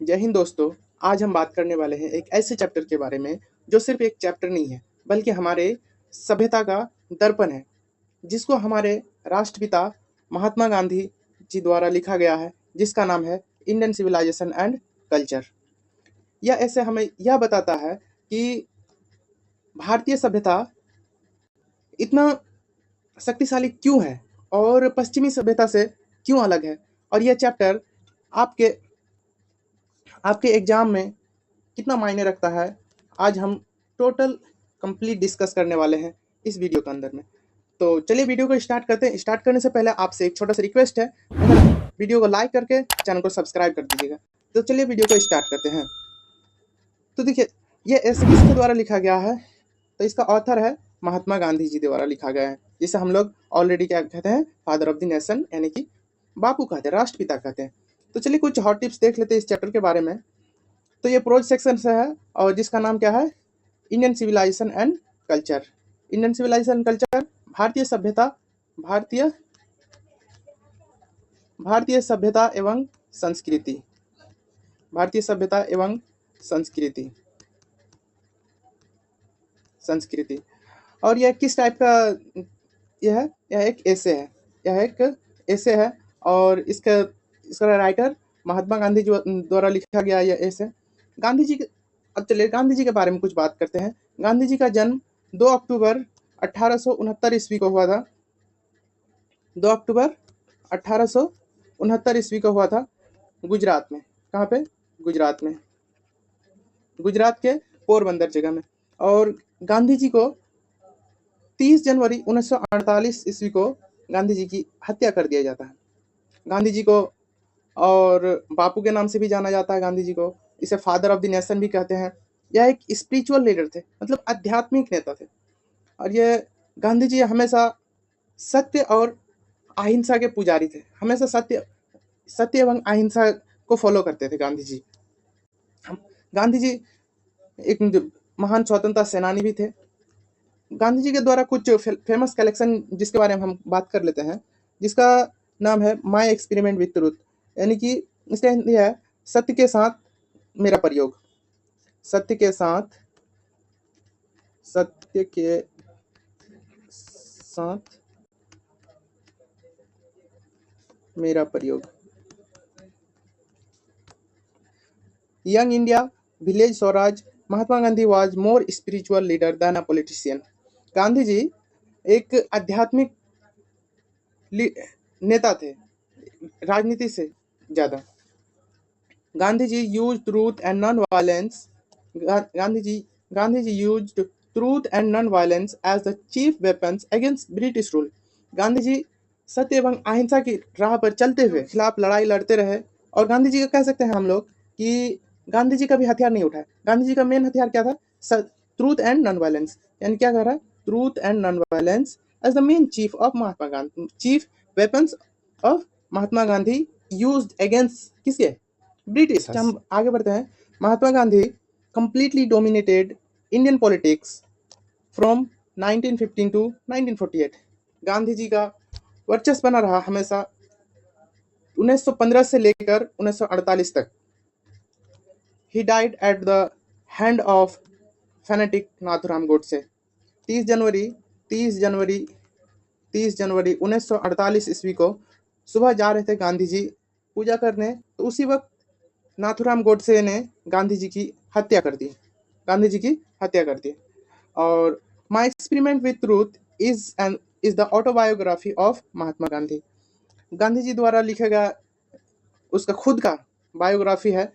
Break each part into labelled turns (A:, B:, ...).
A: जय हिंद दोस्तों। आज हम बात करने वाले हैं एक ऐसे चैप्टर के बारे में जो सिर्फ एक चैप्टर नहीं है बल्कि हमारे सभ्यता का दर्पण है, जिसको हमारे राष्ट्रपिता महात्मा गांधी जी द्वारा लिखा गया है, जिसका नाम है इंडियन सिविलाइजेशन एंड कल्चर। यह ऐसे हमें यह बताता है कि भारतीय सभ्यता इतना शक्तिशाली क्यों है और पश्चिमी सभ्यता से क्यों अलग है, और यह चैप्टर आपके आपके एग्जाम में कितना मायने रखता है। आज हम टोटल कंप्लीट डिस्कस करने वाले हैं इस वीडियो के अंदर में। तो चलिए वीडियो को स्टार्ट करते हैं। स्टार्ट करने से पहले आपसे एक छोटा सा रिक्वेस्ट है, अगर वीडियो को लाइक करके चैनल को सब्सक्राइब कर दीजिएगा। तो चलिए वीडियो को स्टार्ट करते हैं। तो देखिए, ये ऐसे किसके द्वारा लिखा गया है, तो इसका ऑथर है महात्मा गांधी जी द्वारा लिखा गया है, जिसे हम लोग ऑलरेडी क्या कहते हैं, फादर ऑफ द नेशन, यानी कि बापू कहते हैं, राष्ट्रपिता कहते हैं। तो चलिए कुछ हॉट टिप्स देख लेते हैं इस चैप्टर के बारे में। तो ये प्रोज सेक्शन से है और जिसका नाम क्या है, Indian civilisation and culture. Indian civilisation and culture, भारतीय सभ्यता, भारतीय भारतीय सभ्यता एवं संस्कृति, भारतीय सभ्यता एवं संस्कृति संस्कृति। और यह किस टाइप का यह एक एसे है, यह एक एसे है और इसका इसका राइटर महात्मा गांधी द्वारा लिखा गया यह एसे। गांधी जी अब चलिए गांधी जी के बारे में कुछ बात करते हैं। गांधी जी का जन्म 2 अक्टूबर 1869 ईस्वी को हुआ था। 2 अक्टूबर 1869 ईस्वी को हुआ था, गुजरात में। कहाँ पे? गुजरात में, गुजरात के पोरबंदर जगह में। और गांधी जी को 30 जनवरी 1948 ईस्वी को गांधी जी की हत्या कर दिया जाता है। गांधी जी को और बापू के नाम से भी जाना जाता है। गांधी जी को इसे फादर ऑफ द नेशन भी कहते हैं। यह एक स्पिरिचुअल लीडर थे, मतलब आध्यात्मिक नेता थे। और ये गांधी जी हमेशा सत्य और अहिंसा के पुजारी थे। हमेशा सत्य एवं अहिंसा को फॉलो करते थे गांधी जी। गांधी जी एक महान स्वतंत्रता सेनानी भी थे। गांधी जी के द्वारा कुछ फेमस कलेक्शन जिसके बारे में हम बात कर लेते हैं, जिसका नाम है माय एक्सपेरिमेंट विथ ट्रूथ, यानी कि इसका हिंदी है सत्य के साथ मेरा प्रयोग। सत्य के साथ मेरा प्रयोग। Young India, Village Swaraj, Mahatma Gandhi was more spiritual leader than a politician. Gandhi ji एक आध्यात्मिक नेता थे, राजनीति से ज्यादा। Gandhi ji use truth and non violence Gandhi ji used truth and non violence as the chief weapons against British rule. Gandhi ji सत्य एवं अहिंसा की राह पर चलते हुए खिलाफ लड़ाई लड़ते रहे। और गांधी जी का कह सकते हैं हम लोग कि गांधी जी का भी हथियार नहीं उठाया। गांधी जी का मेन हथियार क्या था? ट्रूथ एंड नॉन वायलेंस, यानी क्या कह रहा है, truth and non violence as the main chief of Mahatma Gandhi, chief weapons of Mahatma Gandhi used against किसके? ब्रिटिश। हम आगे बढ़ते हैं। Mahatma Gandhi completely dominated Indian politics from 1915 to 1948। Gandhi ji का वर्चस्व बना रहा हमेशा 1915 से लेकर 1948 तक। He died at the hand of fanatic Nathuram Godse. 30 जनवरी 1948 ईस्वी को सुबह जा रहे थे गांधी जी पूजा करने, तो उसी वक्त नाथुराम गोडसे ने गांधी जी की हत्या कर दी। और my experiment with truth is the autobiography of Mahatma Gandhi. Gandhi ji द्वारा लिखा गया उसका खुद का बायोग्राफी है,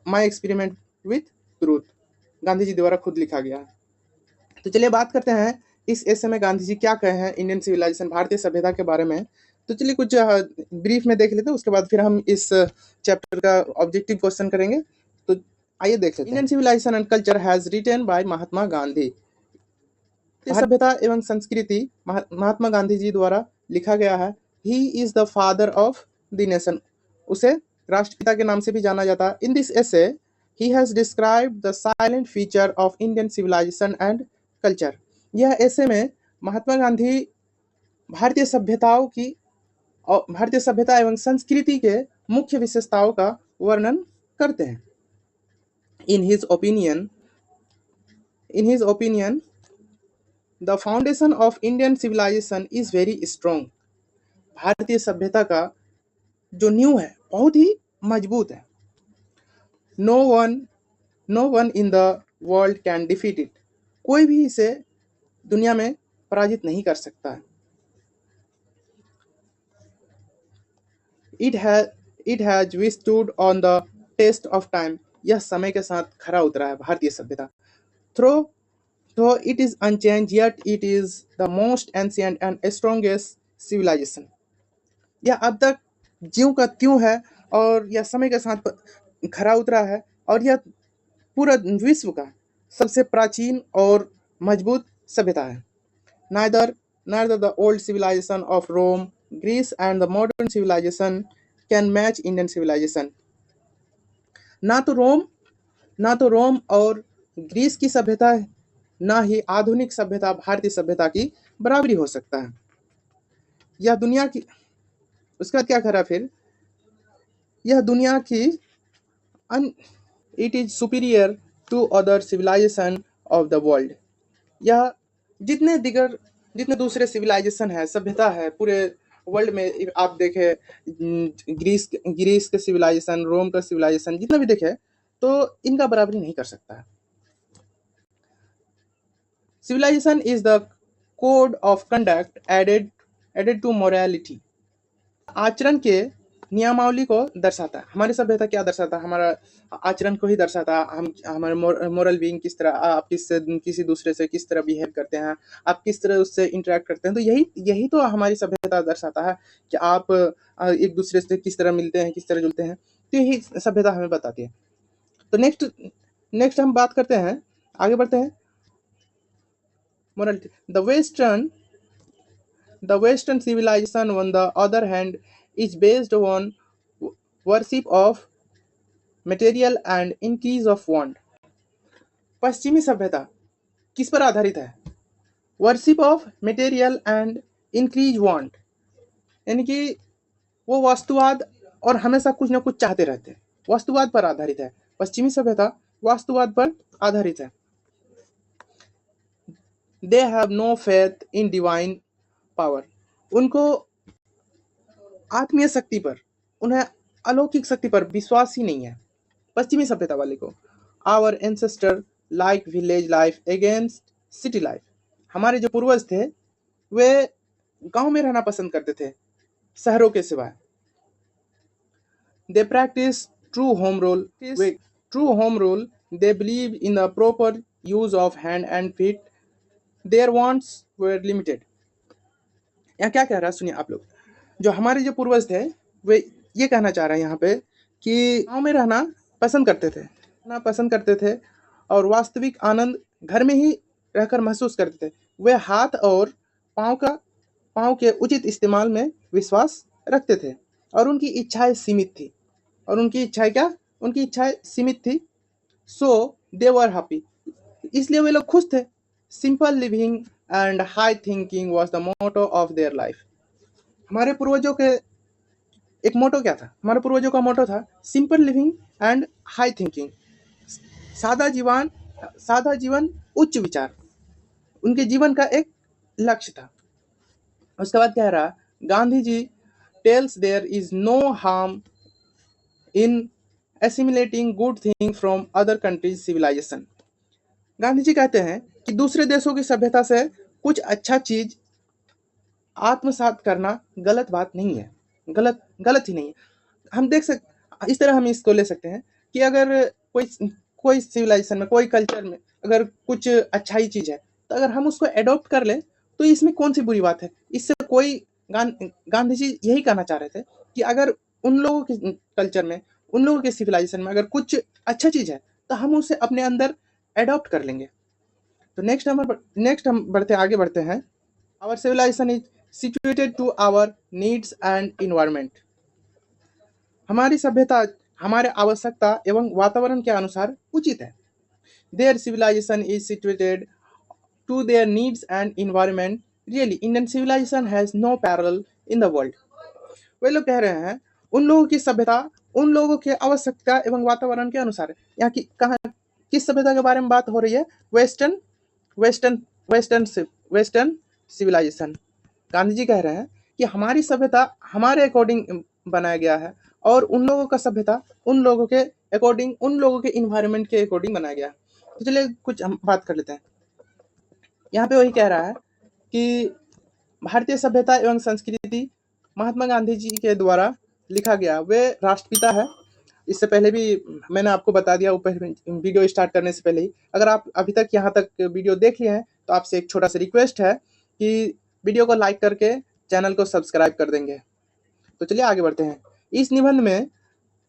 A: my experiment with truth, Gandhi ji द्वारा खुद लिखा गया है। तो चलिए बात करते हैं इस ऐसे में गांधी जी क्या कहे हैं इंडियन सिविलाइजेशन, भारतीय सभ्यता के बारे में। तो चलिए कुछ ब्रीफ में देख लेते हैं, उसके बाद फिर हम इस चैप्टर का ऑब्जेक्टिव क्वेश्चन करेंगे। तो आइए देख लेते हैं। Indian civilisation and culture has written by Mahatma Gandhi. सभ्यता एवं संस्कृति महात्मा गांधी जी द्वारा लिखा गया है। He is the father of the nation, उसे राष्ट्रपिता के नाम से भी जाना जाता है। In this essay he has described the silent feature of Indian civilisation and culture. यह ऐसे में महात्मा गांधी भारतीय सभ्यताओं की और भारतीय सभ्यता एवं संस्कृति के मुख्य विशेषताओं का वर्णन करते हैं। In his opinion the foundation of Indian civilisation is very strong. भारतीय सभ्यता का जो नींव है बहुत ही मजबूत है। No one no one in the world can defeat it. कोई भी इसे दुनिया में पराजित नहीं कर सकता है। It has withstood on the test of time. यह समय के साथ खरा उतरा है भारतीय सभ्यता। Through through it is unchanged yet it is the most ancient and strongest civilisation. यह अब तक ज्यों का त्यों है और यह समय के साथ खरा उतरा है और यह पूरा विश्व का सबसे प्राचीन और मजबूत सभ्यता है। Neither the old civilization of Rome, Greece, and the modern civilization can match Indian civilization. ना तो रोम ना तो रोम और ग्रीस की सभ्यता है, ना ही आधुनिक सभ्यता भारतीय सभ्यता की बराबरी हो सकता है। यह दुनिया की उसका क्या करा फिर यह दुनिया की it is superior to other civilisation of the world. यह जितने दूसरे सिविलाइजेशन है, सभ्यता है पूरे वर्ल्ड में, आप देखें ग्रीस के सिविलाइजेशन, रोम का सिविलाइजेशन, जितना भी देखे तो इनका बराबरी नहीं कर सकता है। Civilisation is the code of conduct added to morality. आचरण के नियमावली को दर्शाता है। हमारी सभ्यता क्या दर्शाता है? हमारा आचरण को ही दर्शाता है। हम हमारे मोरल बीइंग किस तरह, आप किसी दूसरे से किस तरह बिहेव करते हैं, आप किस तरह उससे इंटरेक्ट करते हैं, तो यही तो हमारी सभ्यता दर्शाता है कि आप एक दूसरे से किस तरह मिलते हैं, किस तरह जुलते हैं। तो यही सभ्यता हमें बताती है। तो नेक्स्ट हम बात करते हैं, आगे बढ़ते हैं। Morality. The Western civilization, on the other hand, is based on worship of material and increase of want. पश्चिमी सभ्यता किस पर आधारित है? Worship of material and increase want, यानी कि वो वस्तुवाद और हमेशा कुछ ना कुछ चाहते रहते हैं, वस्तुवाद पर आधारित है। पश्चिमी सभ्यता वास्तुवाद पर आधारित है। They have no faith in divine power. उनको आत्मीय शक्ति पर, उन्हें अलौकिक शक्ति पर विश्वास ही नहीं है पश्चिमी सभ्यता वाले को। Our ancestor like village life against city life. हमारे जो पूर्वज थे वे गांव में रहना पसंद करते थे शहरों के सिवाय। They practice true home rule. They believe in the proper use of hand and feet. Their wants were limited. यहाँ क्या कह रहा है सुनिए आप लोग। जो हमारे जो पूर्वज थे वे ये कहना चाह रहे हैं यहाँ पे कि गांव में रहना पसंद करते थे और वास्तविक आनंद घर में ही रहकर महसूस करते थे। वे हाथ और पाँव के उचित इस्तेमाल में विश्वास रखते थे और उनकी इच्छाएं सीमित थी। So they were happy. इसलिए वे लोग खुश थे। Simple living and high thinking was the motto of their life. हमारे पूर्वजों के एक मोटो क्या था? हमारे पूर्वजों का मोटो था simple living and high thinking. सादा जीवन उच्च विचार उनके जीवन का एक लक्ष्य था। उसके बाद कह रहा, Gandhi ji tells there is no harm in assimilating good thing from other countries civilisation. Gandhi ji कहते हैं कि दूसरे देशों की सभ्यता से कुछ अच्छा चीज आत्मसात करना गलत बात नहीं है, गलत ही नहीं है। हम इस तरह हम इसको ले सकते हैं कि अगर कोई सिविलाइजेशन में, कोई कल्चर में अगर कुछ अच्छाई चीज है तो अगर हम उसको एडॉप्ट कर ले तो इसमें कौन सी बुरी बात है? इससे गांधी जी यही कहना चाह रहे थे कि अगर उन लोगों के कल्चर में, उन लोगों के सिविलाइजेशन में अगर कुछ अच्छा चीज है तो हम उसे अपने अंदर एडॉप्ट कर लेंगे। तो नेक्स्ट हम आगे बढ़ते हैं। Our civilisation is situated to our needs and environment. हमारी सभ्यता हमारे आवश्यकता एवं वातावरण के अनुसार उचित है। Their civilisation is situated to their needs and environment. Really Indian civilisation has no parallel in the world. वे लोग कह रहे हैं उन लोगों की सभ्यता उन लोगों के आवश्यकता एवं वातावरण के अनुसार। यहाँ की कहाँ किस सभ्यता के बारे में बात हो रही है? Western western western western civilisation. Gandhi ji कह रहे हैं कि हमारी सभ्यता हमारे अकॉर्डिंग बनाया गया है और उन लोगों का सभ्यता उन लोगों के अकॉर्डिंग, उन लोगों के इन्वायरमेंट के अकॉर्डिंग बनाया गया है। तो चलिए कुछ हम बात कर लेते हैं। यहाँ पे वही कह रहा है कि भारतीय सभ्यता एवं संस्कृति महात्मा गांधी जी के द्वारा लिखा गया, वे राष्ट्रपिता है। इससे पहले भी मैंने आपको बता दिया ऊपर वीडियो स्टार्ट करने से पहले ही। अगर आप अभी तक यहाँ तक वीडियो देख लिए हैं तो आपसे एक छोटा सा रिक्वेस्ट है कि वीडियो को लाइक करके चैनल को सब्सक्राइब कर देंगे। तो चलिए आगे बढ़ते हैं। इस निबंध में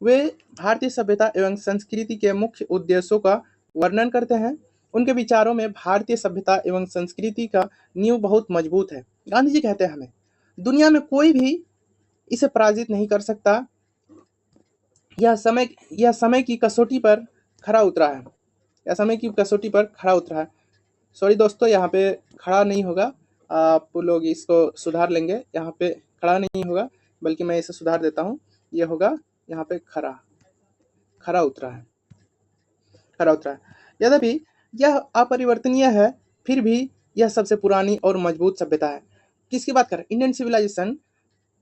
A: वे भारतीय सभ्यता एवं संस्कृति के मुख्य उद्देश्यों का वर्णन करते हैं। उनके विचारों में भारतीय सभ्यता एवं संस्कृति का नींव बहुत मजबूत है। गांधी जी कहते हैं हमें दुनिया में कोई भी इसे पराजित नहीं कर सकता। यह समय की कसौटी पर खरा उतरा है। यह समय की कसौटी पर खरा उतरा है। सॉरी दोस्तों, यहाँ पे खड़ा नहीं होगा, आप लोग इसको सुधार लेंगे। यहाँ पे खड़ा नहीं होगा बल्कि मैं इसे सुधार देता हूँ। ये होगा यहाँ पे खरा उतरा है, खरा उतरा है। यद्यपि यह अपरिवर्तनीय है, फिर भी यह सबसे पुरानी और मजबूत सभ्यता है। किसकी बात कर रहे हैं? इंडियन सिविलाइजेशन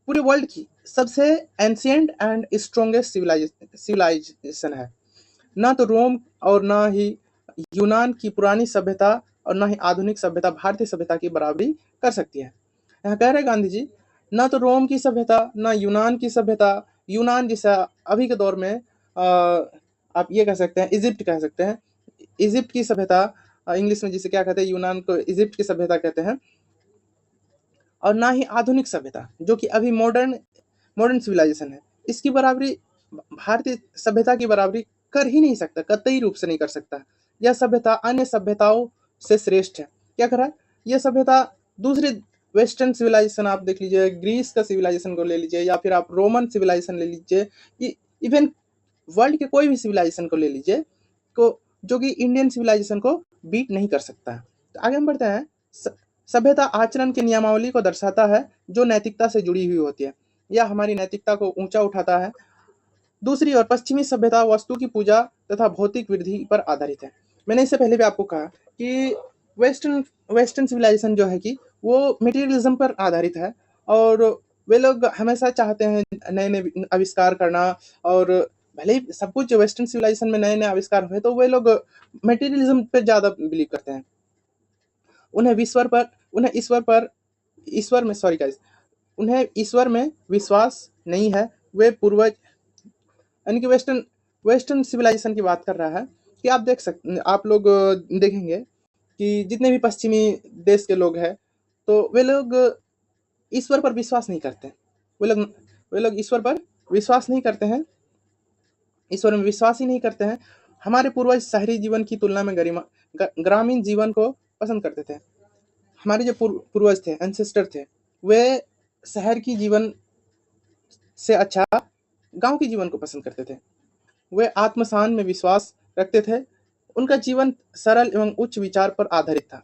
A: पूरे वर्ल्ड की सबसे एंशिएंट एंड स्ट्रॉन्गेस्ट सिविलाइजेशन है। ना तो रोम और ना ही यूनान की पुरानी सभ्यता और ना ही आधुनिक सभ्यता भारतीय सभ्यता की बराबरी कर सकती है। यहाँ कह रहे हैं गांधी जी, ना तो रोम की सभ्यता ना यूनान की सभ्यता। यूनान जैसा अभी के दौर में आप ये कह सकते हैं, इजिप्ट कह सकते हैं। इजिप्ट की सभ्यता, इंग्लिश में जिसे क्या कहते हैं, यूनान को इजिप्ट की सभ्यता कहते हैं। और ना ही आधुनिक सभ्यता जो कि अभी मॉडर्न सिविलाइजेशन है, इसकी बराबरी भारतीय सभ्यता की बराबरी कर ही नहीं सकता, कतई रूप से नहीं कर सकता। यह सभ्यता अन्य सभ्यताओं से श्रेष्ठ है। क्या कर रहा है? यह सभ्यता दूसरे वेस्टर्न सिविलाइजेशन आप देख लीजिए, ग्रीस का सिविलाइजेशन को ले लीजिए या फिर आप रोमन सिविलाइजेशन ले लीजिए, इवन वर्ल्ड के कोई भी सिविलाइजेशन को ले लीजिए को, जो कि इंडियन सिविलाइजेशन को बीट नहीं कर सकता। तो आगे हम बढ़ते हैं। सभ्यता आचरण की नियमावली को दर्शाता है जो नैतिकता से जुड़ी हुई होती है। यह हमारी नैतिकता को ऊंचा उठाता है। दूसरी ओर पश्चिमी सभ्यता वस्तु की पूजा तथा भौतिक वृद्धि पर आधारित है। मैंने इससे पहले भी आपको कहा कि वेस्टर्न सिविलाइजेशन जो है कि वो मटेरियलिज्म पर आधारित है और वे लोग हमेशा चाहते हैं नए नए आविष्कार करना। और भले ही सब कुछ वेस्टर्न सिविलाइजेशन में नए नए आविष्कार हुए तो वे लोग मटेरियलिज्म पे ज्यादा बिलीव करते हैं। उन्हें ईश्वर में विश्वास नहीं है। वे पूर्वज यानी कि वेस्टर्न सिविलाइजेशन की बात कर रहा है कि आप लोग देखेंगे कि जितने भी पश्चिमी देश के लोग हैं तो वे लोग ईश्वर पर विश्वास नहीं करते। वे लोग ईश्वर पर विश्वास नहीं करते हैं, ईश्वर में विश्वास ही नहीं करते हैं। हमारे पूर्वज शहरी जीवन की तुलना में ग्रामीण जीवन को पसंद करते थे। हमारे जो पूर्वज थे, एंसेस्टर थे, वे शहर की जीवन से अच्छा गांव के जीवन को पसंद करते थे। वे आत्मसान में विश्वास रखते थे। उनका जीवन सरल एवं उच्च विचार पर आधारित था।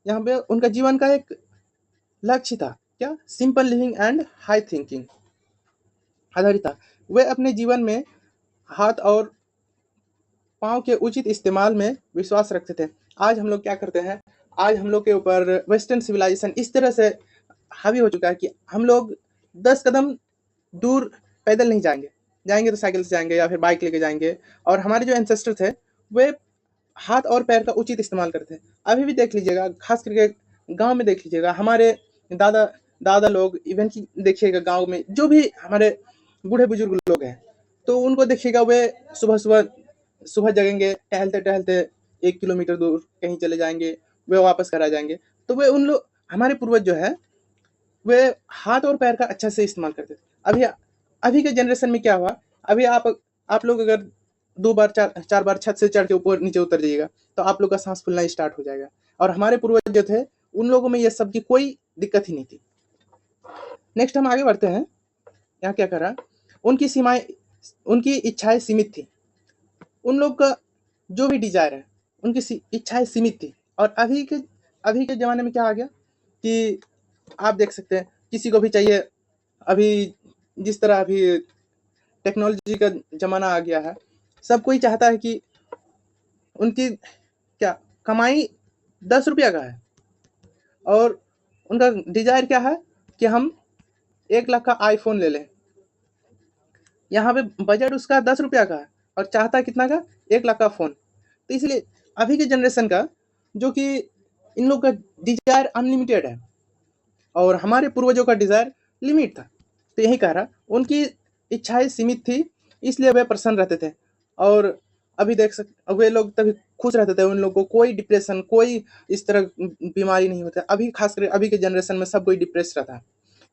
A: यहाँ पे उनका जीवन का एक लक्ष्य था, क्या? Simple living and high thinking आधारित था। वे अपने जीवन में हाथ और पाँव के उचित इस्तेमाल में विश्वास रखते थे। आज हम लोग क्या करते हैं? आज हम लोग के ऊपर वेस्टर्न सिविलाइजेशन इस तरह से हावी हो चुका है कि हम लोग 10 कदम दूर पैदल नहीं जाएंगे तो साइकिल से जाएंगे या फिर बाइक लेके जाएंगे। और हमारे जो एंसेस्टर थे वे हाथ और पैर का उचित इस्तेमाल करते हैं। अभी भी देख लीजिएगा, खास करके गांव में देख लीजिएगा, हमारे दादा दादा लोग, इवन की देखिएगा गांव में जो भी हमारे बूढ़े बुजुर्ग लोग हैं तो उनको देखिएगा वे सुबह सुबह सुबह जगेंगे, टहलते टहलते 1 किलोमीटर दूर कहीं चले जाएंगे, वे वापस घर आ जाएंगे। तो वे उन लोग हमारे पूर्वज जो है वे हाथ और पैर का अच्छा से इस्तेमाल करते थे। अभी के जनरेशन में क्या हुआ? अभी आप लोग अगर 2 बार 4 बार छत से चढ़ के ऊपर नीचे उतर जाइएगा तो आप लोग का सांस फूलना स्टार्ट हो जाएगा। और हमारे पूर्वज जो थे उन लोगों में ये सब की कोई दिक्कत ही नहीं थी। नेक्स्ट हम आगे बढ़ते हैं। यहाँ क्या करा? उनकी इच्छाएं सीमित थी। उन लोग का जो भी डिजायर है उनकी इच्छाएं सीमित थी। और अभी के जमाने में क्या आ गया कि आप देख सकते हैं किसी को भी चाहिए, अभी जिस तरह अभी टेक्नोलॉजी का ज़माना आ गया है। सब कोई चाहता है कि उनकी क्या कमाई 10 रुपया का है और उनका डिज़ायर क्या है कि हम 1 लाख का आईफ़ोन ले लें। यहाँ पे बजट उसका 10 रुपया का है और चाहता है कितना का? 1 लाख का फ़ोन। तो इसलिए अभी के जनरेशन का जो कि इन लोग का डिज़ायर अनलिमिटेड है और हमारे पूर्वजों का डिज़ायर लिमिट था। तो यही कह रहा, उनकी इच्छाएँ सीमित थी, इसलिए वे प्रसन्न रहते थे और अभी वे लोग तभी खुश रहते थे, उन लोगों को कोई डिप्रेशन, कोई इस तरह बीमारी नहीं होता। अभी खासकर अभी के जनरेशन में सब कोई डिप्रेस रहता है।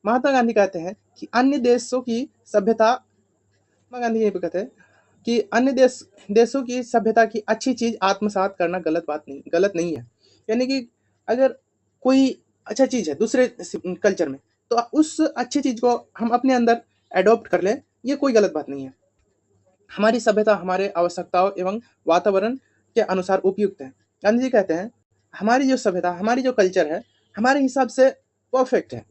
A: महात्मा गांधी कहते हैं कि अन्य देशों की सभ्यता महात्मा गांधी ये भी कहते हैं कि अन्य देशों की सभ्यता की अच्छी चीज़ आत्मसात करना गलत नहीं है। यानी कि अगर कोई अच्छा चीज़ है दूसरे कल्चर में, तो उस अच्छी चीज़ को हम अपने अंदर एडॉप्ट कर लें, ये कोई गलत बात नहीं है। हमारी सभ्यता हमारे आवश्यकताओं एवं वातावरण के अनुसार उपयुक्त है। गांधी जी कहते हैं, हमारी जो सभ्यता, हमारी जो कल्चर है, हमारे हिसाब से परफेक्ट है।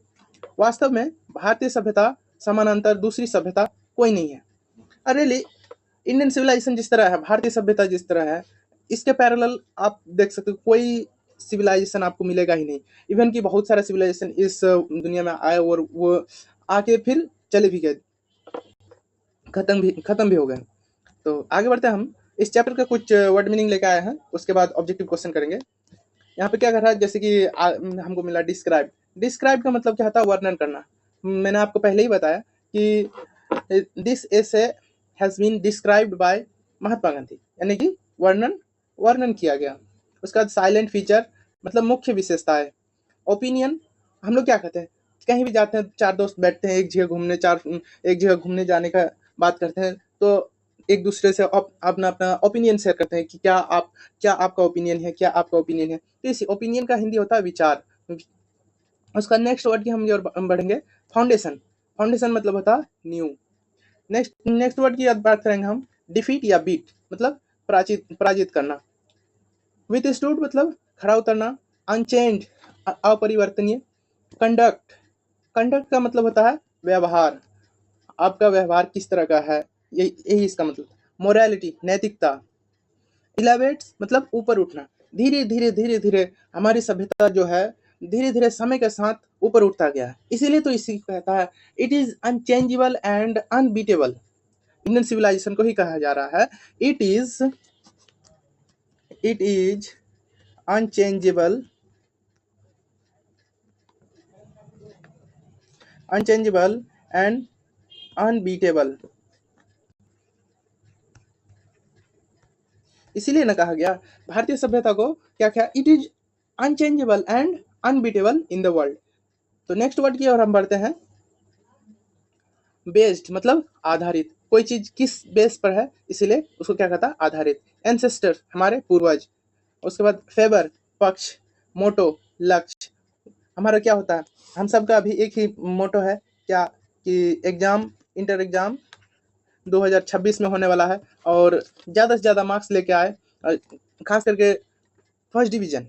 A: वास्तव में भारतीय सभ्यता समानांतर दूसरी सभ्यता कोई नहीं है। रियली इंडियन सिविलाइजेशन जिस तरह है, भारतीय सभ्यता जिस तरह है, इसके पैरेलल आप देख सकते हो, कोई सिविलाइजेशन आपको मिलेगा ही नहीं। इवन कि बहुत सारा सिविलाइजेशन इस दुनिया में आए और वो आके फिर चले भी गए, खत्म भी हो गए। तो आगे बढ़ते हैं हम। इस चैप्टर का कुछ वर्ड मीनिंग लेके आए हैं, उसके बाद ऑब्जेक्टिव क्वेश्चन करेंगे। यहाँ पे क्या कर रहा है, जैसे कि हमको मिला डिस्क्राइब। डिस्क्राइब का मतलब क्या होता है? वर्णन करना। मैंने आपको पहले ही बताया कि this essay has been described by Mahatma Gandhi, यानी कि वर्णन किया गया। उसका बाद साइलेंट फीचर मतलब मुख्य विशेषताएं। ओपिनियन, हम लोग क्या कहते हैं, कहीं भी जाते हैं, चार दोस्त बैठते हैं एक जगह घूमने जाने का बात करते हैं, तो एक दूसरे से अपना अपना ओपिनियन शेयर करते हैं कि क्या आपका ओपिनियन है, क्या आपका ओपिनियन है। तो इस ओपिनियन का हिंदी होता है विचार। उसका नेक्स्ट वर्ड की हम जो बढ़ेंगे, फाउंडेशन। फाउंडेशन मतलब होता है न्यू। नेक्स्ट वर्ड की बात करेंगे हम, डिफीट या बीट मतलब पराजित करना। विथस्टूड मतलब खड़ा उतरना। अनचेंज अपरिवर्तनीय। कंडक्ट का मतलब होता है व्यवहार, आपका व्यवहार किस तरह का है, यही इसका मतलब। मोरालिटी नैतिकता। इलेवेट्स मतलब ऊपर उठना। धीरे धीरे हमारी सभ्यता जो है धीरे धीरे समय के साथ ऊपर उठता गया है, इसीलिए तो इसी को कहता है it is unchangeable and unbeatable. Indian civilisation को ही कहा जा रहा है it is unchangeable and unbeatable. इसीलिए ना कहा गया भारतीय सभ्यता को क्या क्या, it is unchangeable and unbeatable in the world. तो नेक्स्ट वर्ड की ओर हम बढ़ते हैं। बेस्ड मतलब आधारित, कोई चीज किस बेस पर है इसीलिए उसको क्या कहता है, आधारित। एंसेस्टर हमारे पूर्वज। उसके बाद फेवर पक्ष। मोटो लक्ष्य। हमारा क्या होता है, हम सबका अभी एक ही मोटो है क्या, कि इंटर एग्जाम 2026 में होने वाला है और ज़्यादा से ज़्यादा मार्क्स लेके आए, खास करके फर्स्ट डिवीजन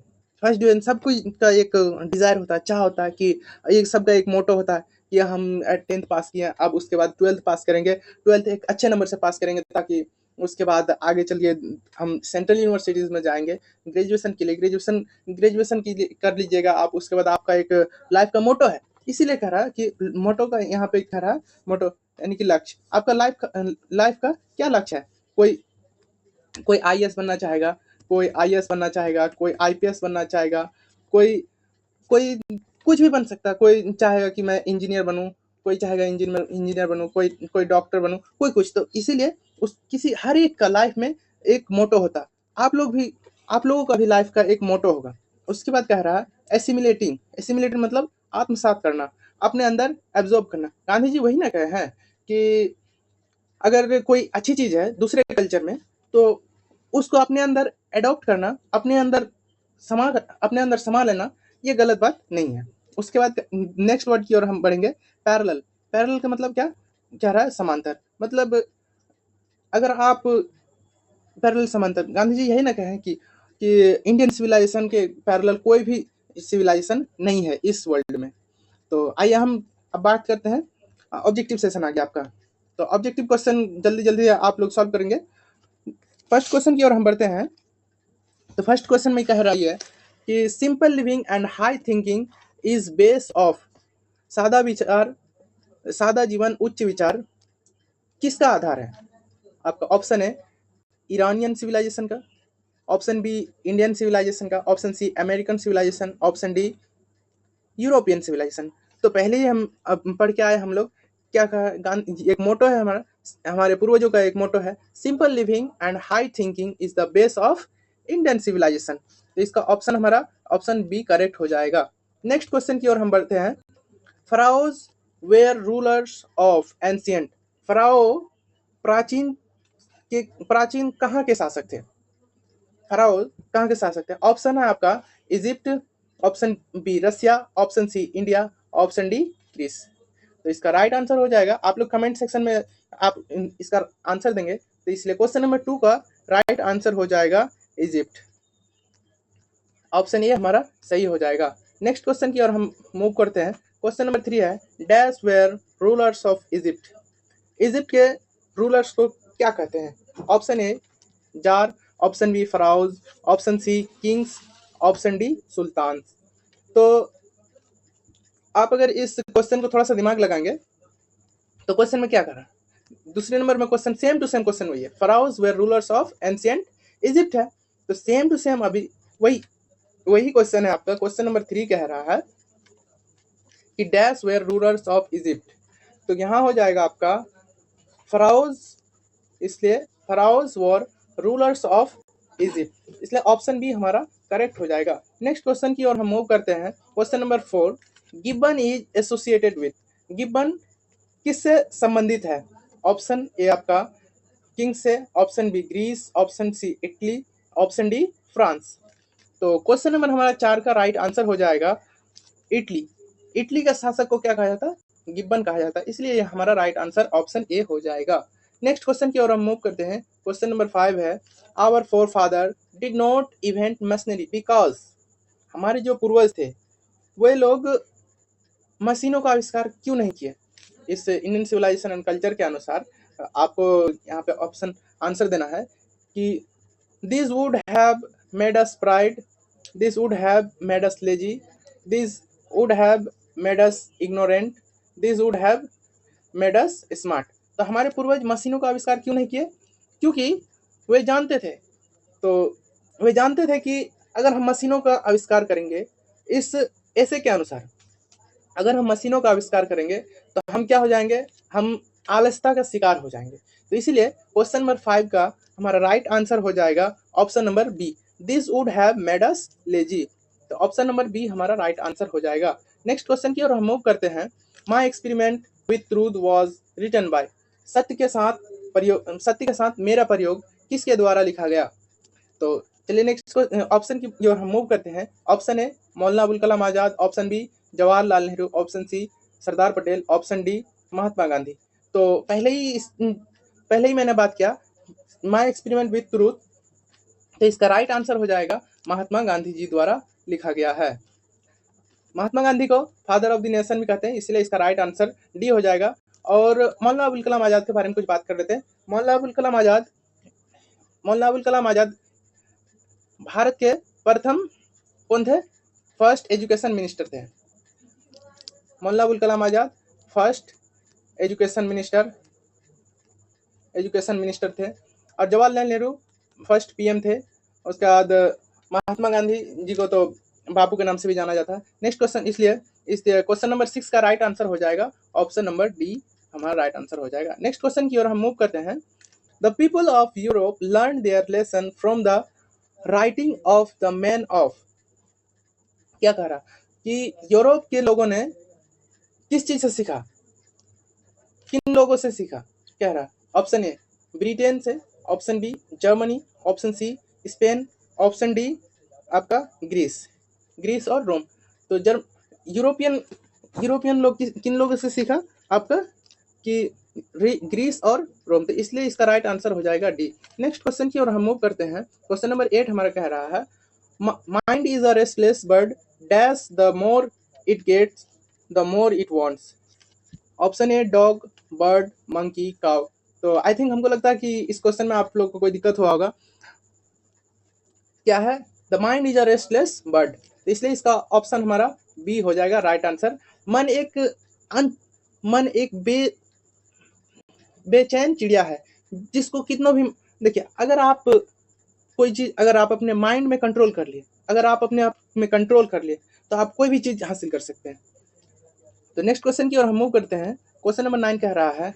A: सब कोई का एक डिज़ायर होता है, चाह होता है कि एक सबका एक मोटो होता है कि हम 10th पास किए, अब उसके बाद 12th पास करेंगे, 12th एक अच्छे नंबर से पास करेंगे ताकि उसके बाद आगे चलिए हम सेंट्रल यूनिवर्सिटीज़ में जाएंगे ग्रेजुएशन के लिए। ग्रेजुएशन कर लीजिएगा आप, उसके बाद आपका एक लाइफ का मोटो है। इसीलिए कह रहा है कि मोटो का यहाँ पे कह रहा है, मोटो यानी कि लक्ष्य। आपका लाइफ का क्या लक्ष्य है? कोई आईएएस बनना चाहेगा, कोई आईएएस बनना चाहेगा, कोई आईपीएस बनना चाहेगा, कोई कोई कुछ भी बन सकता है। कोई चाहेगा कि मैं इंजीनियर बनूं, कोई चाहेगा इंजीनियर बनूं, कोई डॉक्टर बनूं, कोई कुछ। तो इसीलिए हर एक का लाइफ में एक मोटो होता है। आप लोगों का भी लाइफ का एक मोटो होगा। उसके बाद कह रहा है एसिमिलेटिंग मतलब आत्मसात करना, अपने अंदर एब्जॉर्ब करना। गांधी जी वही ना कहे हैं कि अगर कोई अच्छी चीज है दूसरे कल्चर में, तो उसको अपने अंदर एडॉप्ट करना, अपने अंदर समा लेना, ये गलत बात नहीं है। उसके बाद नेक्स्ट वर्ड की ओर हम बढ़ेंगे, पैरेलल का मतलब क्या कह रहा है, समांतर। मतलब अगर आप पैरेलल समांतर, गांधी जी यही ना कहें कि इंडियन सिविलाइजेशन के पैरेलल कोई भी सिविलाइजेशन नहीं है इस वर्ल्ड में। तो आइए हम अब बात करते हैं, ऑब्जेक्टिव सेशन आ गया आपका। तो ऑब्जेक्टिव क्वेश्चन जल्दी जल्दी आप लोग सॉल्व करेंगे। फर्स्ट क्वेश्चन की ओर हम बढ़ते हैं। तो फर्स्ट क्वेश्चन में कह रही है कि simple living and high thinking is base of, सादा विचार, सादा जीवन उच्च विचार किसका आधार है? आपका ऑप्शन है ईरानियन सिविलाइजेशन का, ऑप्शन बी इंडियन सिविलाइजेशन का, option C American civilisation, option D European civilisation. तो पहले ही हम अब पढ़ के आए हम लोग, क्या कहा, एक मोटो है हमारा, हमारे पूर्वजों का एक मोटो है, simple living and high thinking is the base of Indian civilisation. तो इसका ऑप्शन हमारा ऑप्शन बी करेक्ट हो जाएगा। नेक्स्ट क्वेश्चन की ओर हम बढ़ते हैं। Pharaohs were rulers of ancient, pharaoh प्राचीन कहाँ के शासक थे? फराओ कहाँ के शासक थे? ऑप्शन है आपका Egypt, option B Russia, option C India, option D Greece. तो इसका राइट आंसर हो जाएगा, आप लोग कमेंट सेक्शन में आप इसका आंसर देंगे, तो इसलिए क्वेश्चन नंबर 2 का राइट आंसर हो जाएगा इजिप्ट। ऑप्शन ए हमारा सही हो जाएगा। नेक्स्ट क्वेश्चन की ओर हम मूव करते हैं। क्वेश्चन नंबर 3 है dash were rulers of Egypt, Egypt के रूलर्स को क्या कहते हैं? Option A tsar, option B pharaohs, option C kings, option D sultan. तो आप अगर इस क्वेश्चन को थोड़ा सा दिमाग लगाएंगे तो क्वेश्चन में क्या कर रहा है, दूसरे नंबर में question same to same question वही है, pharaohs were rulers of ancient Egypt है, तो सेम टू सेम अभी वही क्वेश्चन है आपका। क्वेश्चन नंबर 3 कह रहा है कि dash were rulers of Egypt, तो यहाँ हो जाएगा आपका फराउज, इसलिए pharaohs were rulers of Egypt, इसलिए ऑप्शन बी हमारा करेक्ट हो जाएगा। नेक्स्ट क्वेश्चन की ओर हम मूव करते हैं। Question number 4, Gibbon is associated with, Gibbon किससे संबंधित है? ऑप्शन ए आपका किंग से, option B Greece, option C Italy, option D France. तो क्वेश्चन नंबर हमारा 4 का राइट आंसर हो जाएगा इटली। इटली का शासक को क्या कहा जाता? गिब्बन कहा जाता है, इसलिए हमारा राइट आंसर ऑप्शन ए हो जाएगा। नेक्स्ट क्वेश्चन की ओर हम मूव करते हैं। क्वेश्चन नंबर 5 है our forefather did not invent machinery because, हमारे जो पूर्वज थे वे लोग मशीनों का आविष्कार क्यों नहीं किए? इस इंडियन सिविलाइजेशन एंड कल्चर के अनुसार आपको यहाँ पे ऑप्शन आंसर देना है कि this would have made us pride, this would have made us lazy, this would have made us ignorant, this would have made us smart. तो हमारे पूर्वज मशीनों का आविष्कार क्यों नहीं किए? क्योंकि वे जानते थे, तो वे जानते थे कि अगर हम मशीनों का आविष्कार करेंगे इस ऐसे के अनुसार, अगर हम मशीनों का आविष्कार करेंगे तो हम क्या हो जाएंगे, हम आलसता का शिकार हो जाएंगे। तो इसीलिए क्वेश्चन नंबर 5 का हमारा राइट आंसर हो जाएगा option number B, this would have made us lazy. तो ऑप्शन नंबर बी हमारा राइट आंसर हो जाएगा। नेक्स्ट क्वेश्चन की ओर हम मूव करते हैं। My experiment with truth was written by, सत्य के साथ मेरा प्रयोग किसके द्वारा लिखा गया? तो चलिए नेक्स्ट ऑप्शन की ओर हम मूव करते हैं। Option A Maulana Abul Kalam Azad, option B Jawaharlal Nehru, option C Sardar Patel, option D Mahatma Gandhi. तो पहले ही मैंने बात किया माई एक्सपेरिमेंट विथ ट्रूथ, तो इसका राइट आंसर हो जाएगा महात्मा गांधी जी द्वारा लिखा गया है। महात्मा गांधी को फादर ऑफ द नेशन भी कहते हैं, इसलिए इसका राइट आंसर डी हो जाएगा। और मौलाना अबुल कलाम आजाद के बारे में कुछ बात कर लेते हैं। मौलाना अबुल कलाम आजाद भारत के प्रथम कौन थे? फर्स्ट एजुकेशन मिनिस्टर थे। मौलाना अबुल कलाम आजाद फर्स्ट एजुकेशन मिनिस्टर थे। और जवाहरलाल नेहरू फर्स्ट पीएम थे। उसके बाद महात्मा गांधी जी को तो बापू के नाम से भी जाना जाता है। नेक्स्ट क्वेश्चन, इसलिए इस क्वेश्चन नंबर 6 का राइट आंसर हो जाएगा ऑप्शन नंबर डी हमारा राइट आंसर हो जाएगा। नेक्स्ट क्वेश्चन की ओर हम मूव करते हैं। The people of Europe learn their lesson from the writing of the man of, क्या कह रहा कि यूरोप के लोगों ने किस चीज से सीखा, किन लोगों से सीखा? कह रहा ऑप्शन ए ब्रिटेन से, option B Germany, option C Spain, option D आपका ग्रीस और रोम। तो यूरोपियन लोग किन लोगों से सीखा आपका कि ग्रीस और रोम, तो इसलिए इसका राइट आंसर हो जाएगा डी। नेक्स्ट क्वेश्चन की ओर हम मूव करते हैं। क्वेश्चन नंबर 8 हमारा कह रहा है mind is a restless bird dash the more it gets the more it wants. Option A dog, bird, monkey, cow. तो आई थिंक हमको लगता है कि इस क्वेश्चन में आप लोग को कोई दिक्कत हुआ होगा। क्या है? The mind is a restless bird, तो इसलिए इसका ऑप्शन हमारा बी हो जाएगा राइट आंसर। मन एक मन एक बेचैन चिड़िया है जिसको कितनों भी, देखिए अगर आप कोई चीज, अगर आप अपने माइंड में कंट्रोल कर लिए, अगर आप अपने आप में कंट्रोल कर लिए, तो आप कोई भी चीज हासिल कर सकते हैं। तो नेक्स्ट क्वेश्चन की ओर हम मूव करते हैं। क्वेश्चन नंबर 9 कह रहा है,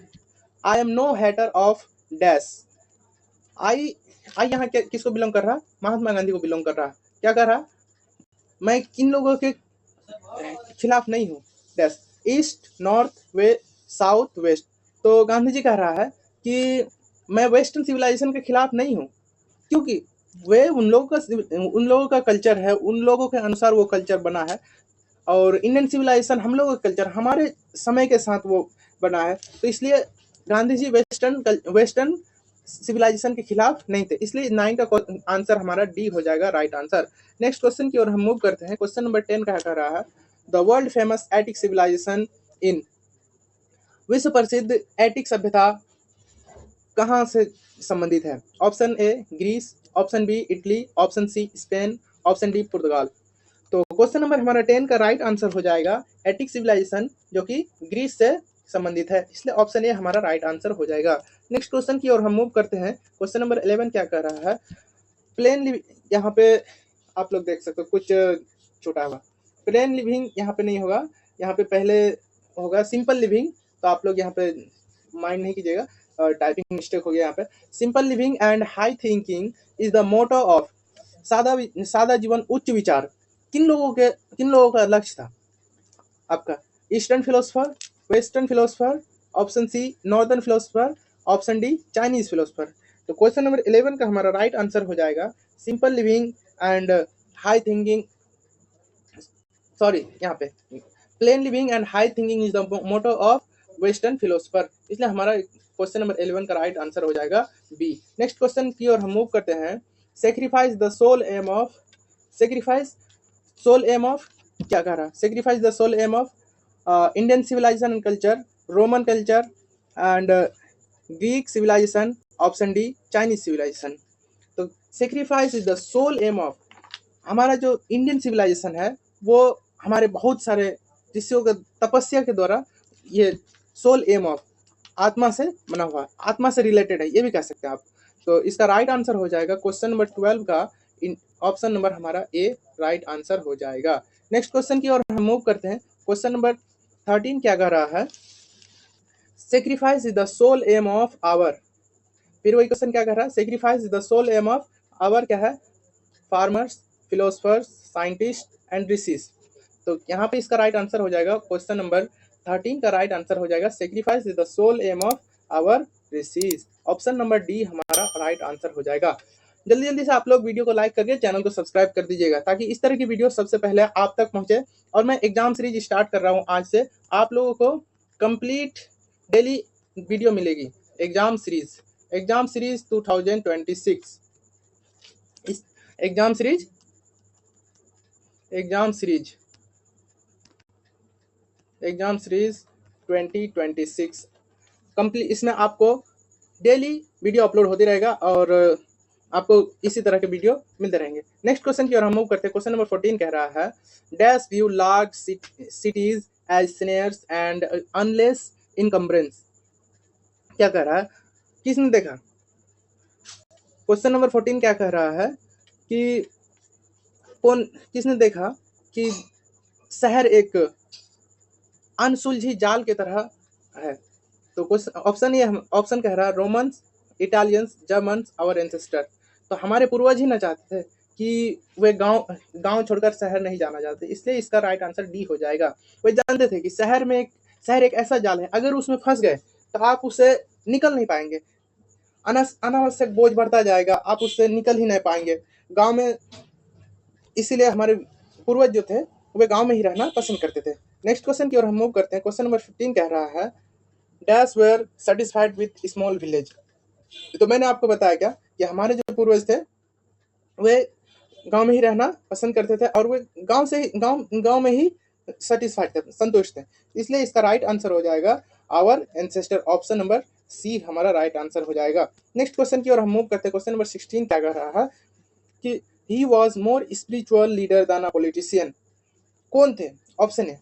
A: I am no hater of dash. I I यहाँ किसको बिलोंग कर रहा? महात्मा गांधी को बिलोंग कर रहा। क्या कर रहा? मैं किन लोगों के खिलाफ नहीं हूँ, डैश, ईस्ट, नॉर्थ, वे, साउथ, वेस्ट। तो गांधी जी कह रहा है कि मैं वेस्टर्न सिविलाइजेशन के खिलाफ नहीं हूँ, क्योंकि वे उन लोगों का कल्चर है, उन लोगों के अनुसार वो कल्चर बना है, और इंडियन सिविलाइजेशन हम लोगों का कल्चर हमारे समय के साथ वो बना है। तो इसलिए गांधी जी वेस्टर्न सिविलाइजेशन के खिलाफ नहीं थे, इसलिए 9 का आंसर हमारा डी हो जाएगा राइट आंसर। नेक्स्ट क्वेश्चन की ओर हम मूव करते हैं। क्वेश्चन नंबर 10 क्या कह रहा है, the world famous Attic civilisation in, विश्व प्रसिद्ध एटिक सभ्यता कहाँ से संबंधित है? Option A Greece, option B Italy, option C Spain, option D Portugal. तो क्वेश्चन नंबर हमारा 10 का राइट आंसर हो जाएगा एटिक सिविलाइजेशन, जो कि ग्रीस से संबंधित है, इसलिए ऑप्शन ए हमारा राइट आंसर हो जाएगा। नेक्स्ट क्वेश्चन की ओर हम मूव करते हैं। क्वेश्चन नंबर 11 क्या कर रहा है, प्लेन, यहाँ पे आप लोग देख सकते हो कुछ छोटा हुआ, प्लेन लिविंग यहाँ पे नहीं होगा, यहाँ पे पहले होगा सिंपल लिविंग। तो आप लोग यहाँ पे माइंड नहीं कीजिएगा, टाइपिंग मिस्टेक हो गया यहाँ पे। Simple living and high thinking is the motto of, सादा जीवन उच्च विचार किन लोगों का लक्ष्य था आपका? Eastern philosopher, western philosopher, option C northern philosopher, option D Chinese philosopher. तो क्वेश्चन नंबर 11 का हमारा राइट आंसर हो जाएगा simple living and high thinking, sorry यहाँ पे plain living and high thinking is the motto of western philosopher, इसलिए हमारा question number 11 का राइट आंसर हो जाएगा बी। नेक्स्ट क्वेश्चन की ओर हम मूव करते हैं। Sacrifice the soul aim of, sacrifice sole aim of क्या कह रहा है? Sacrifice the soul aim of Indian civilisation and culture, Roman culture and Greek civilisation, option D Chinese civilisation. तो sacrifice is the soul aim of, हमारा जो Indian civilisation है वो हमारे बहुत सारे ऋषियों के तपस्या के द्वारा, ये सोल एम ऑफ आत्मा से बना हुआ, आत्मा से रिलेटेड है, ये भी कह सकते हैं आप। तो इसका राइट आंसर हो जाएगा क्वेश्चन नंबर 12 का ऑप्शन नंबर हमारा ए राइट आंसर हो जाएगा। नेक्स्ट क्वेश्चन की ओर हम मूव करते हैं। क्वेश्चन नंबर 13 क्या कह रहा है, sacrifice is the soul aim of our, फिर वही क्वेश्चन क्या कह रहा है, sacrifice is the soul aim of our क्या है? Farmers, philosophers, scientist and rishis. तो यहाँ पे इसका राइट आंसर हो जाएगा क्वेश्चन नंबर 13 का राइट आंसर हो जाएगा sacrifice is the soul aim of our rishis, option number D हमारा राइट आंसर हो जाएगा। जल्दी जल्दी से आप लोग वीडियो को लाइक करके चैनल को सब्सक्राइब कर दीजिएगा, ताकि इस तरह की वीडियो सबसे पहले आप तक पहुंचे। और मैं एग्जाम सीरीज स्टार्ट कर रहा हूं आज से, आप लोगों को कंप्लीट डेली वीडियो मिलेगी। एग्जाम सीरीज 2026, इस exam series exam series 2026 complete, इसमें आपको डेली वीडियो अपलोड होती रहेगा और आपको इसी तरह के वीडियो मिलते रहेंगे। नेक्स्ट क्वेश्चन की ओर हम मूव करते हैं। क्वेश्चन नंबर 14 कह रहा है, dash view large cities as snares and unless encumbrance. क्या कह रहा है? किसने देखा? क्वेश्चन नंबर 14 क्या कह रहा है कि किसने देखा कि शहर एक अनसुलझी जाल की तरह है? तो क्वेश्चन ऑप्शन कह रहा है Romans, Italians, Germans, our ancestor. तो हमारे पूर्वज ही ना चाहते थे कि वे गांव छोड़कर शहर नहीं जाना चाहते, इसलिए इसका राइट आंसर डी हो जाएगा। वे जानते थे कि शहर एक ऐसा जाल है, अगर उसमें फंस गए तो आप उससे निकल नहीं पाएंगे, अनावश्यक बोझ बढ़ता जाएगा, आप उससे निकल ही नहीं पाएंगे गांव में। इसीलिए हमारे पूर्वज जो थे वे गांव में ही रहना पसंद करते थे। नेक्स्ट क्वेश्चन की ओर हम मूव करते हैं। क्वेश्चन नंबर 15 कह रहा है, dash were satisfied with small village. तो मैंने आपको बताया क्या कि हमारे जो पूर्वज थे वे गांव में ही रहना पसंद करते थे, और वे गांव में ही सेटिस्फाइड थे, संतुष्ट थे। इसलिए इसका राइट आंसर हो जाएगा our ancestor, option number C हमारा राइट आंसर हो जाएगा। नेक्स्ट क्वेश्चन की ओर हम मूव करते हैं। क्वेश्चन नंबर 16 क्या कह रहा है कि he was more spiritual leader than a politician. कौन थे? Option A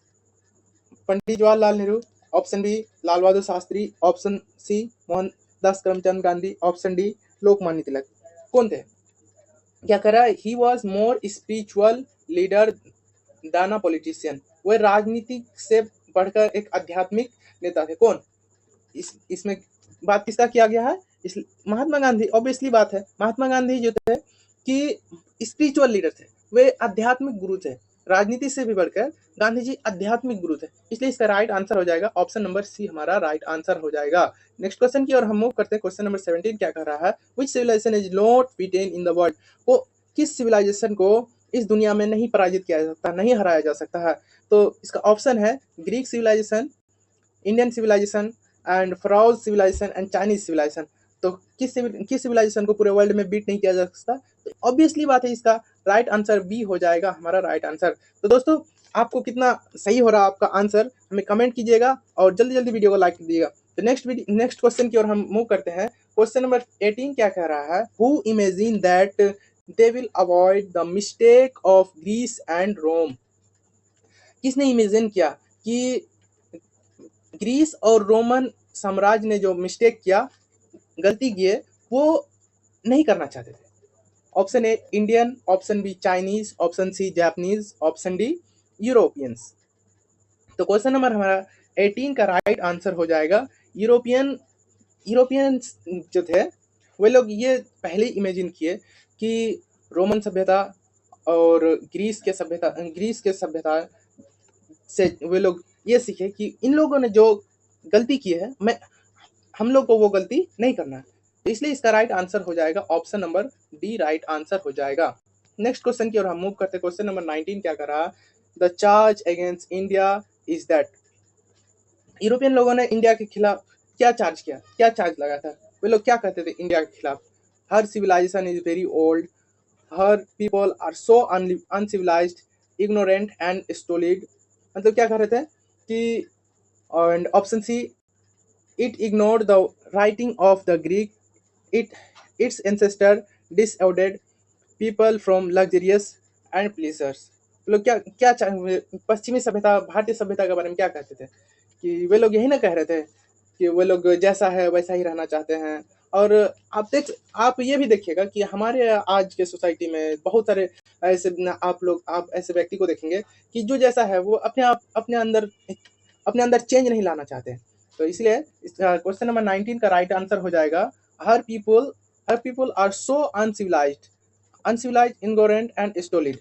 A: Pandit Jawaharlal Nehru, option B Lal Bahadur Shastri, option C Mohandas Karamchand Gandhi, option D Lokmanya Tilak. कौन थे? क्या कर रहा है? He was more spiritual leader than a politician. वह राजनीति से बढ़कर एक आध्यात्मिक नेता थे। कौन? इसमें बात किसका किया गया है? इस महात्मा गांधी। ऑब्वियसली बात है, महात्मा गांधी जो थे कि स्पिरिचुअल लीडर थे, वे आध्यात्मिक गुरु थे। राजनीति से भी बढ़कर गांधी जी आध्यात्मिक गुरु थे। इसलिए इसका राइट आंसर हो जाएगा ऑप्शन नंबर सी हमारा राइट आंसर हो जाएगा। नेक्स्ट क्वेश्चन की ओर हम मूव करते हैं। क्वेश्चन नंबर 17 क्या कर रहा है? Which civilisation is not beaten in the world. को किस सिविलाइजेशन को इस दुनिया में नहीं पराजित किया जा सकता, नहीं हराया जा सकता है? तो इसका ऑप्शन है Greek civilisation, Indian civilisation and pharaohs civilisation and Chinese civilisation. तो किस सिविलाइजेशन को पूरे वर्ल्ड में बीट नहीं किया जा सकता? तो ऑब्वियसली बात है, इसका राइट आंसर बी हो जाएगा हमारा राइट आंसर। तो दोस्तों, आपको कितना सही हो रहा आपका आंसर हमें कमेंट कीजिएगा और जल्दी जल्दी वीडियो को लाइक कीजिएगा। तो नेक्स्ट क्वेश्चन की ओर हम मूव करते हैं। क्वेश्चन नंबर 18 क्या कह रहा है? Who imagine that they will avoid the mistake of Greece and Rome. किसने इमेजिन किया कि ग्रीस और रोमन साम्राज्य ने जो मिस्टेक किया, गलती किए, वो नहीं करना चाहते थे? Option A Indian, option B Chinese, option C Japanese, option D Europeans. तो क्वेश्चन नंबर हमारा 18 का राइट आंसर हो जाएगा यूरोपियंस जो थे वे लोग ये पहले इमेजिन किए कि रोमन सभ्यता और ग्रीस के सभ्यता से वे लोग ये सीखे कि इन लोगों ने जो गलती की है, हम लोग को वो गलती नहीं करना है। तो इसलिए इसका राइट आंसर हो जाएगा option number D right answer हो जाएगा। नेक्स्ट क्वेश्चन की ओर हम मूव करते हैं। क्वेश्चन नंबर 19 क्या कर रहा है? The charge against India is that. European लोगों ने इंडिया के खिलाफ क्या चार्ज किया, क्या चार्ज लगा था? वे लोग क्या कहते थे इंडिया के खिलाफ? Her civilisation is very old, her people are so uncivilised, ignorant and stolid. मतलब क्या कह रहे थे कि, and option C it ignored the writing of the Greek, its ancestor disordered people from luxurious and pleasures। लोग क्या क्या पश्चिमी सभ्यता, भारतीय सभ्यता के बारे में क्या कहते थे कि वे लोग यही ना कह रहे थे कि वे लोग जैसा है वैसा ही रहना चाहते हैं। और आप ये भी देखिएगा कि हमारे आज के सोसाइटी में बहुत सारे ऐसे आप ऐसे व्यक्ति को देखेंगे कि जो जैसा है वो अपने अंदर चेंज नहीं लाना चाहते। तो इसलिए क्वेश्चन नंबर 19 का राइट आंसर हो जाएगा her people are so uncivilised, ignorant and stolid.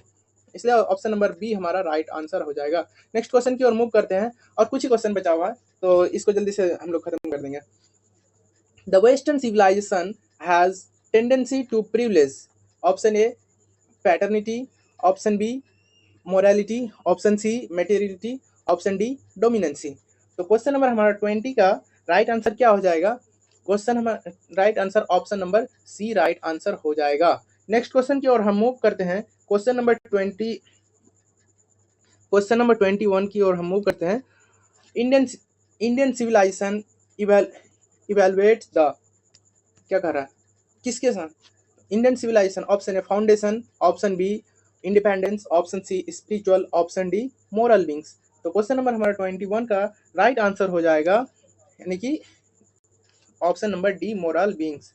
A: इसलिए ऑप्शन नंबर बी हमारा राइट आंसर हो जाएगा। नेक्स्ट क्वेश्चन की ओर मूव करते हैं और कुछ ही क्वेश्चन बचा हुआ है, तो इसको जल्दी से हम लोग खत्म कर देंगे। The western civilisation has tendency to privilege. Option A paternity, option B morality, option C materiality, option D dominancy. तो क्वेश्चन नंबर हमारा 20 का राइट आंसर क्या हो जाएगा? क्वेश्चन हमारा right answer option number C right answer हो जाएगा। Next question की ओर हम मूव करते हैं। क्वेश्चन नंबर 21 की ओर हम मूव करते हैं। इंडियन सिविलाइजेशन इवेलुएट द, क्या कर रहा है, किसके साथ? Indian civilisation, option A foundation, option B independence, option C spiritual, option D moral wings. तो क्वेश्चन नंबर हमारा 21 का राइट आंसर हो जाएगा यानी कि option number D moral wings.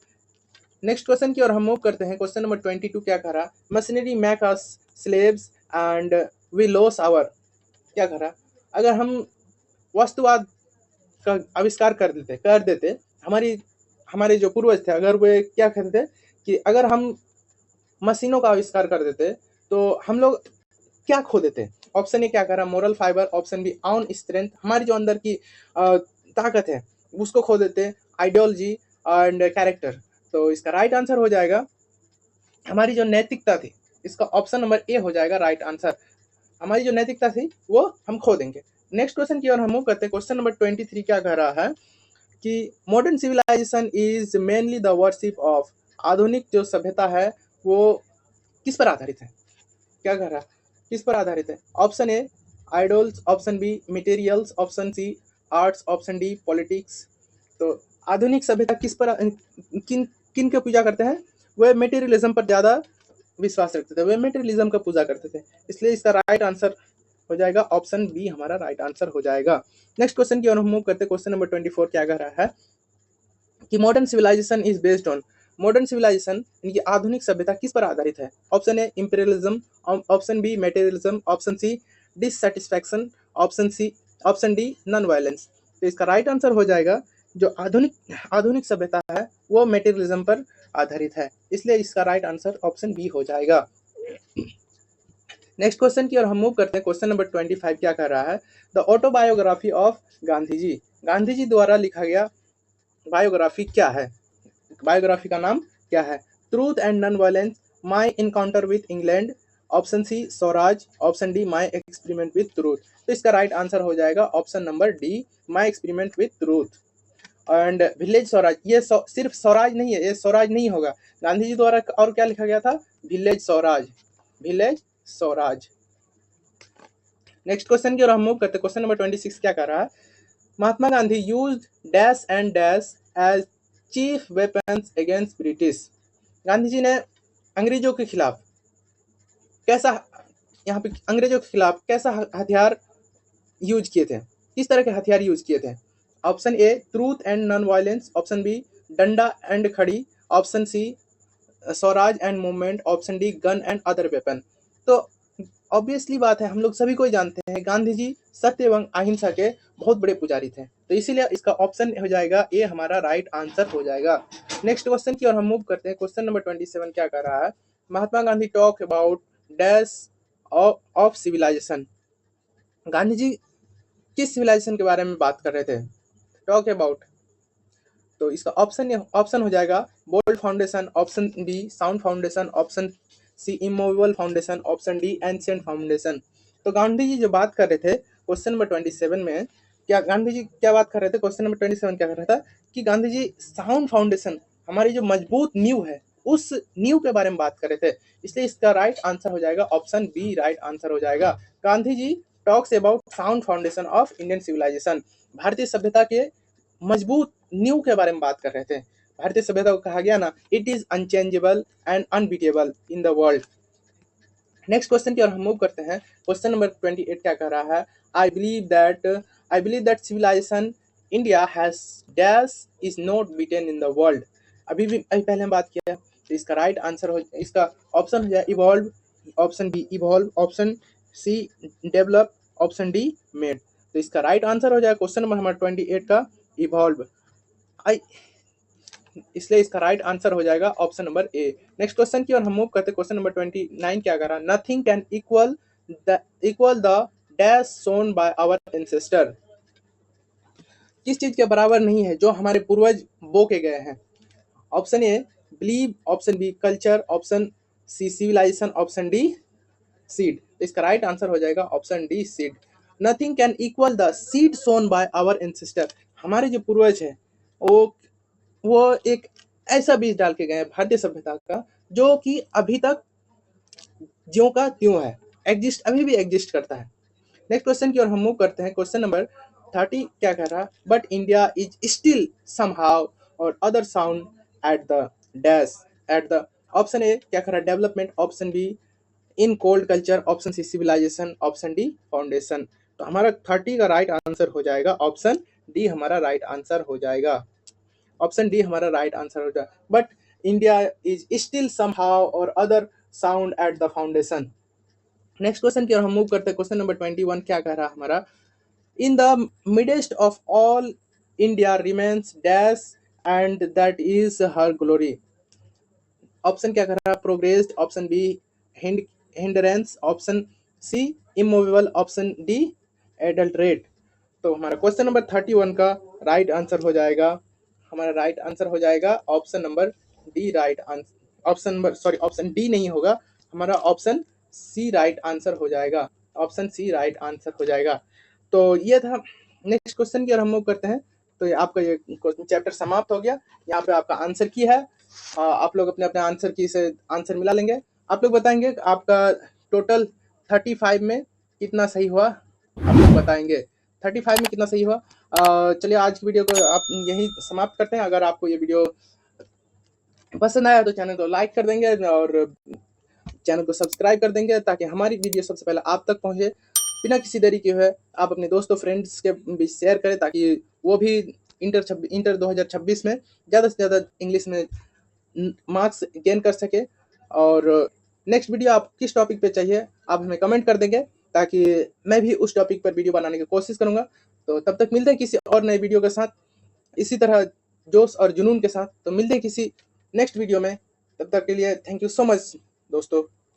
A: Next question की ओर हम मूव करते हैं। क्वेश्चन नंबर 22 क्या कह रहा? Machinery make us slaves and we loss our. क्या कह रहा? अगर हम वस्तुवाद का आविष्कार कर देते हमारे जो पूर्वज थे, अगर वे क्या कहते थे कि अगर हम मशीनों का आविष्कार कर देते तो हम लोग क्या खो देते? ऑप्शन ए क्या कह रहा? मोरल फाइबर, ऑप्शन बी आउन स्ट्रेंथ, हमारी जो अंदर की ताकत है उसको खो देते, आइडियोलॉजी एंड कैरेक्टर। तो इसका राइट आंसर हो जाएगा हमारी जो नैतिकता थी, इसका ऑप्शन नंबर ए हो जाएगा राइट आंसर। हमारी जो नैतिकता थी वो हम खो देंगे। नेक्स्ट क्वेश्चन की ओर हम मूव करते हैं। क्वेश्चन नंबर 23 क्या कह रहा है कि modern civilisation is mainly the worship of. आधुनिक जो सभ्यता है वो किस पर आधारित है? क्या कह रहा है, किस पर आधारित है? Option A idols, option B materials, option C arts, option D politics. तो आधुनिक सभ्यता किस पर किन किन की पूजा करते हैं? वे मटेरियलिज्म पर ज्यादा विश्वास रखते थे, वे मटेरियलिज्म का पूजा करते थे, इसलिए इसका राइट आंसर हो जाएगा ऑप्शन बी हमारा राइट आंसर हो जाएगा। नेक्स्ट क्वेश्चन की ओर हम मूव करते हैं। क्वेश्चन नंबर 24 क्या कह रहा है कि modern civilisation is based on, modern civilisation यानी कि आधुनिक सभ्यता किस पर आधारित है? Option A imperialism, option B materialism, option C dissatisfaction, option D non violence. तो इसका राइट आंसर हो जाएगा जो आधुनिक आधुनिक सभ्यता है वो मटेरियलिज्म पर आधारित है, इसलिए इसका राइट आंसर ऑप्शन बी हो जाएगा। नेक्स्ट क्वेश्चन की ओर हम मूव करते हैं। क्वेश्चन नंबर 25 क्या कह रहा है? The autobiography of Gandhi ji, Gandhi ji द्वारा लिखा गया बायोग्राफी क्या है? बायोग्राफी का नाम क्या है? Truth and non violence, my encounter with England, option C Swaraj, option D my experiment with truth. तो इसका राइट आंसर हो जाएगा option number D my experiment with truth. And village Swaraj, ये सिर्फ स्वराज नहीं है, ये स्वराज नहीं होगा, गांधी जी द्वारा और क्या लिखा गया था? Village Swaraj, village Swaraj. Next question की ओर हम मूव करते हैं। क्वेश्चन नंबर 26 क्या कर रहा है? Mahatma Gandhi used dash and dash as chief weapons against British. Gandhi ji ने अंग्रेजों के खिलाफ कैसा, यहाँ पे अंग्रेजों के खिलाफ कैसा हथियार यूज किए थे? किस तरह के हथियार यूज किए थे? Option A truth and non violence, option B danda and khadi, option C Swaraj and movement, option D gun and other weapon. तो ऑब्वियसली बात है, हम लोग सभी को जानते हैं गांधी जी सत्य एवं अहिंसा के बहुत बड़े पुजारी थे, तो इसीलिए इसका ऑप्शन हो जाएगा ए हमारा राइट आंसर हो जाएगा। नेक्स्ट क्वेश्चन की ओर हम मूव करते हैं। क्वेश्चन नंबर 27 क्या कर रहा है? Mahatma Gandhi talk about dash of civilisation. Gandhi ji किस सिविलाइजेशन के बारे में बात कर रहे थे? टॉक अबाउट, तो इसका ऑप्शन हो जाएगा bold foundation, option B sound foundation, option C immovable foundation, option D ancient foundation. तो गांधी जी जो बात कर रहे थे क्वेश्चन नंबर 27 में, क्या गांधी जी क्या बात कर रहे थे? क्वेश्चन नंबर 27 क्या कर रहा था कि गांधी जी साउंड फाउंडेशन, हमारी जो मजबूत नींव है, उस नींव के बारे में बात कर रहे थे, इसलिए इसका राइट आंसर हो जाएगा ऑप्शन बी राइट आंसर हो जाएगा। Gandhi ji talks about sound foundation of Indian civilisation, भारतीय सभ्यता के मजबूत नींव के बारे में बात कर रहे थे। भारतीय सभ्यता को कहा गया ना, it is unchangeable and unbeatable in the world. Next question की ओर हम मूव करते हैं। क्वेश्चन नंबर 28 क्या कर रहा है? I believe that civilisation India has dash is not beaten in the world. अभी पहले हम बात किया, तो इसका राइट आंसर हो, इसका ऑप्शन हो जाए evolve, option B evolve, option C develop, option D made. तो इसका राइट आंसर हो जाए क्वेश्चन नंबर हमारा 28 का इवॉल्व, इसलिए इसका राइट आंसर हो जाएगा option number A. Next question की ओर हम मूव करते हैं। क्वेश्चन नंबर 29 क्या कर रहा है? Nothing can equal the dash sown by our ancestor. किस चीज के बराबर नहीं है जो हमारे पूर्वज बो के गए हैं? Option A believe, option B culture, option C civilisation, option D seed. इसका राइट आंसर हो जाएगा option D seed. Nothing can equal the seed sown by our ancestor, हमारे जो पूर्वज है वो एक ऐसा बीज डाल के गए हैं भारतीय सभ्यता का, जो कि अभी तक ज्यों का त्यों है, अभी भी एग्जिस्ट करता है। नेक्स्ट क्वेश्चन की ओर हम मूव करते हैं। क्वेश्चन नंबर 30 क्या कह रहा है? But India is still somehow or other sound at the dash at the, option A क्या कह रहा है? Development, option B in cold culture, option C civilisation, option D foundation. तो हमारा 30 का राइट आंसर हो जाएगा ऑप्शन डी हमारा राइट आंसर हो जाएगा, ऑप्शन डी हमारा राइट आंसर हो जाएगा। But India is still somehow or other sound at the foundation. Next question की ओर हम मूव करते हैं। क्वेश्चन नंबर 21 क्या कह रहा है हमारा? In the midst of all India remains dash and that is her glory. Option क्या कर रहा है? Progressed, option B hindrance, option C immovable, option D adulterate. तो हमारा क्वेश्चन नंबर 31 का राइट आंसर हो जाएगा, हमारा राइट आंसर हो जाएगा option number D right answer, option D नहीं होगा, हमारा ऑप्शन सी राइट आंसर हो जाएगा, ऑप्शन सी राइट आंसर हो जाएगा। तो ये था। नेक्स्ट क्वेश्चन की ओर हम मूव करते हैं। तो ये आपका ये चैप्टर समाप्त हो गया। यहाँ पे आपका आंसर की है, आप लोग अपने अपने आंसर की से आंसर मिला लेंगे। आप लोग बताएंगे आपका टोटल 35 में कितना सही हुआ। आप लोग बताएंगे 35 में कितना सही हुआ। चलिए आज की वीडियो को आप यहीं समाप्त करते हैं। अगर आपको ये वीडियो पसंद आया तो चैनल को लाइक कर देंगे और चैनल को सब्सक्राइब कर देंगे ताकि हमारी वीडियो सबसे पहले आप तक पहुंचे। बिना किसी देरी के हुए आप अपने दोस्तों फ्रेंड्स के बीच शेयर करें ताकि वो भी इंटर 2026 में ज़्यादा से ज़्यादा इंग्लिश में मार्क्स गेन कर सके। और नेक्स्ट वीडियो आप किस टॉपिक पे चाहिए आप हमें कमेंट कर देंगे ताकि मैं भी उस टॉपिक पर वीडियो बनाने की कोशिश करूंगा। तो तब तक मिलते हैं किसी और नए वीडियो के साथ, इसी तरह जोश और जुनून के साथ। तो मिलते हैं किसी नेक्स्ट वीडियो में, तब तक के लिए थैंक यू सो मच दोस्तों।